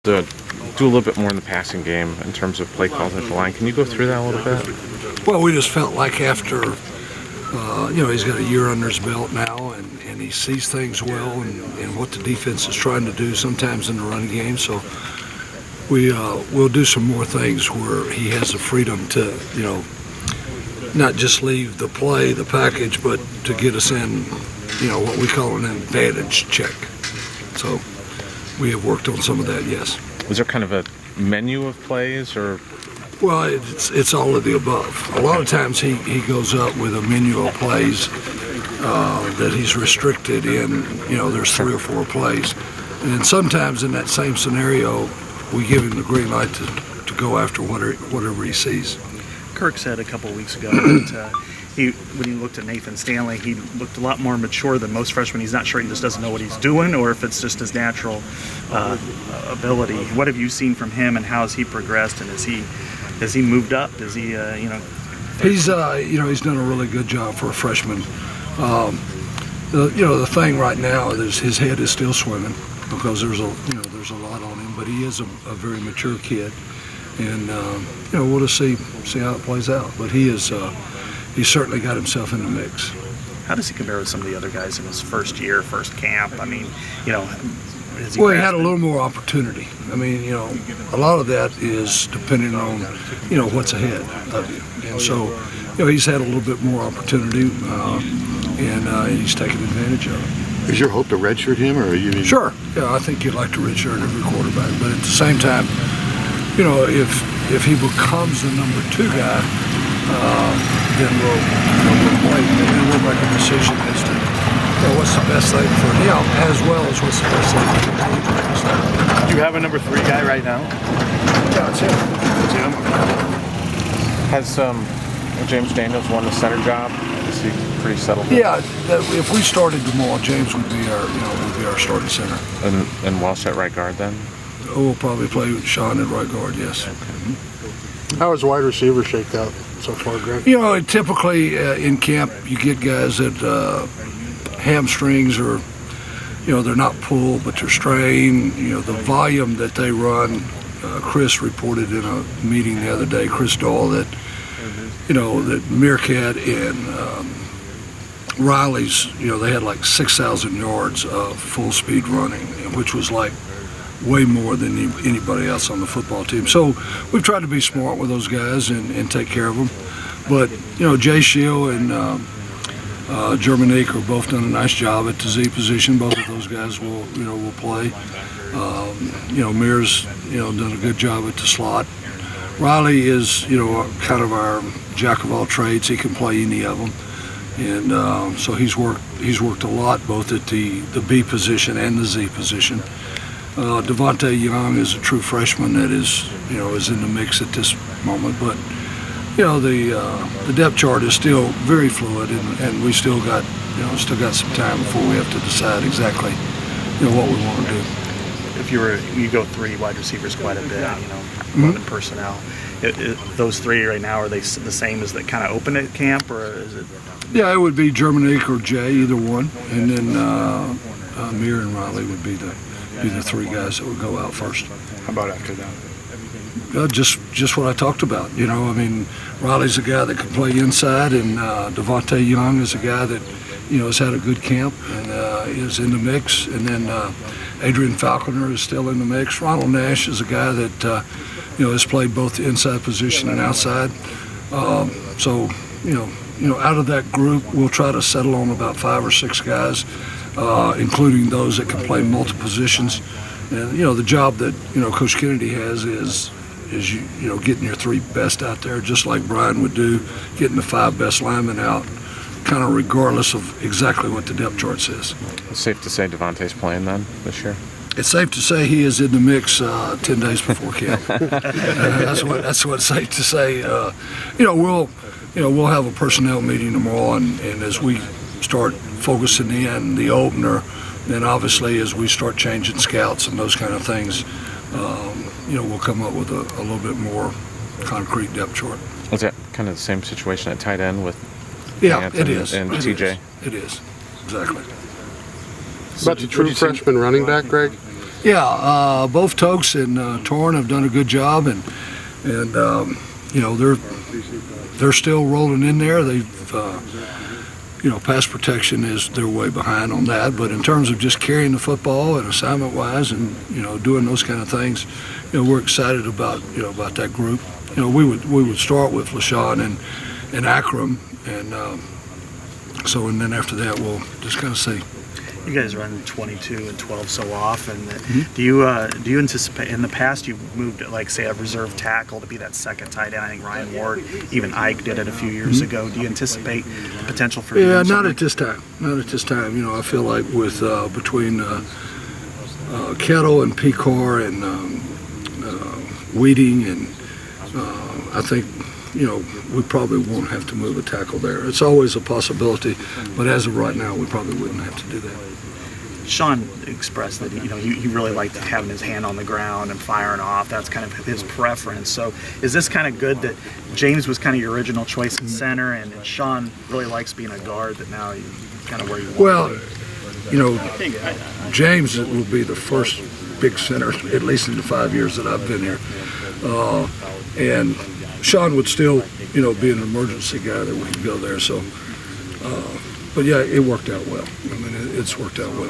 to do a little bit more in the passing game in terms of play calls at the line. Can you go through that a little bit? Well, we just felt like after, he's got a year under his belt now, and he sees things well and what the defense is trying to do sometimes in the running game. So we'll do some more things where he has the freedom to, not just leave the play, the package, but to get us in, what we call an advantage check. So we have worked on some of that, yes. Was there kind of a menu of plays, or? Well, it's all of the above. A lot of times he goes up with a menu of plays that he's restricted in, there's 3 or 4 plays. And sometimes in that same scenario, we give him the green light to go after whatever he sees. Kirk said a couple of weeks ago that when he looked at Nathan Stanley, he looked a lot more mature than most freshmen. He's not sure he just doesn't know what he's doing or if it's just his natural ability. What have you seen from him, and how has he progressed, and has he moved up? Is he, He's done a really good job for a freshman. The thing right now is his head is still swimming because there's a lot on him, but he is a very mature kid, and we'll just see how it plays out. But he's certainly got himself in the mix. How does he compare with some of the other guys in his first year, first camp? I mean, he had a little more opportunity. I mean, a lot of that is depending on, what's ahead of you. And so, he's had a little bit more opportunity, and he's taken advantage of it. Is your hope to redshirt him, or are you? Sure. Yeah, I think you'd like to redshirt every quarterback, but at the same time, if he becomes the number 2 guy, then we'll play, and then we'll make a decision as to what's the best thing for him, as well as what's the best thing for the team. Do you have a number 3 guy right now? Yeah, it's him. It's him. Has James Daniels won the center job? Is he pretty settled? Yeah, if we started tomorrow, James would be our starting center. And Walsh at right guard then? We'll probably play with Sean at right guard, yes. Okay. How has wide receiver shaked out so far, Greg? Typically in camp you get guys that hamstrings or they're not pulled but they're strained. The volume that they run. Chris reported in a meeting the other day, Chris Dahl, that that Meerkat and Riley's, they had like 6,000 yards of full speed running, which was like way more than anybody else on the football team. So we've tried to be smart with those guys and take care of them. But Jay Shield and Germanique are both done a nice job at the Z position. Both of those guys will play. Mears done a good job at the slot. Riley is kind of our jack of all trades. He can play any of them, and so he's worked a lot both at the B position and the Z position. Devontae Young is a true freshman that is in the mix at this moment, but the depth chart is still very fluid, and we still got some time before we have to decide exactly what we want to do. If you go 3 wide receivers quite a bit, more than personnel. Those 3 right now, are they the same as that kind of open at camp, or is it? Yeah, it would be Germanique or Jay, either one, and then Mir and Riley would be the 3 guys that would go out first. How about after that? Just what I talked about. Riley's a guy that can play inside, and Devontae Young is a guy that has had a good camp and is in the mix. And then Adrian Falconer is still in the mix. Ronald Nash is a guy that has played both the inside position and outside. So out of that group, we'll try to settle on about 5 or 6 guys, including those that can play multiple positions. And the job that Coach Kennedy has is getting your 3 best out there, just like Brian would do, getting the 5 best linemen out, kind of regardless of exactly what the depth chart says. It's safe to say Devontae's playing then this year? It's safe to say he is in the mix 10 days before camp. That's what's safe to say. We'll have a personnel meeting tomorrow, and as we start focusing in the opener, then obviously as we start changing scouts and those kind of things, we'll come up with a little bit more concrete depth chart. Is that kind of the same situation at tight end with Ant it is. And TJ? It is, exactly. About the true freshman running back, Greg, Yeah, both Tokes and Torn have done a good job, and you know, they're still rolling in there. They've you know, pass protection is they're way behind on that, but in terms of just carrying the football and assignment wise and, you know, doing those kind of things, you know, we're excited about, you know, about that group. You know, we would start with LaShawn and Akram, and so, and then after that we'll just kind of see. You guys run 22 and 12 so often. Do you anticipate, in the past you've moved, like, say, a reserve tackle to be that second tight end? I think Ryan Ward, even Ike did it a few years ago. Do you anticipate potential for Yeah, doing not something? at this time. Not at this time. You know, I feel like with between Kettle and Picor and Weeding, and I think, you know, we probably won't have to move a tackle there. It's always a possibility, but as of right now, we probably wouldn't have to do that. Sean expressed that, you know, he really liked having his hand on the ground and firing off. That's kind of his preference. So is this kind of good that James was kind of your original choice in center, and Sean really likes being a guard, that now you kind of where you want Well, to be? you know, James will be the first big center, at least in the 5 years that I've been here. And Sean would still, you know, be an emergency guy that we could go there. So, but yeah, it worked out well. I mean, it's worked out well.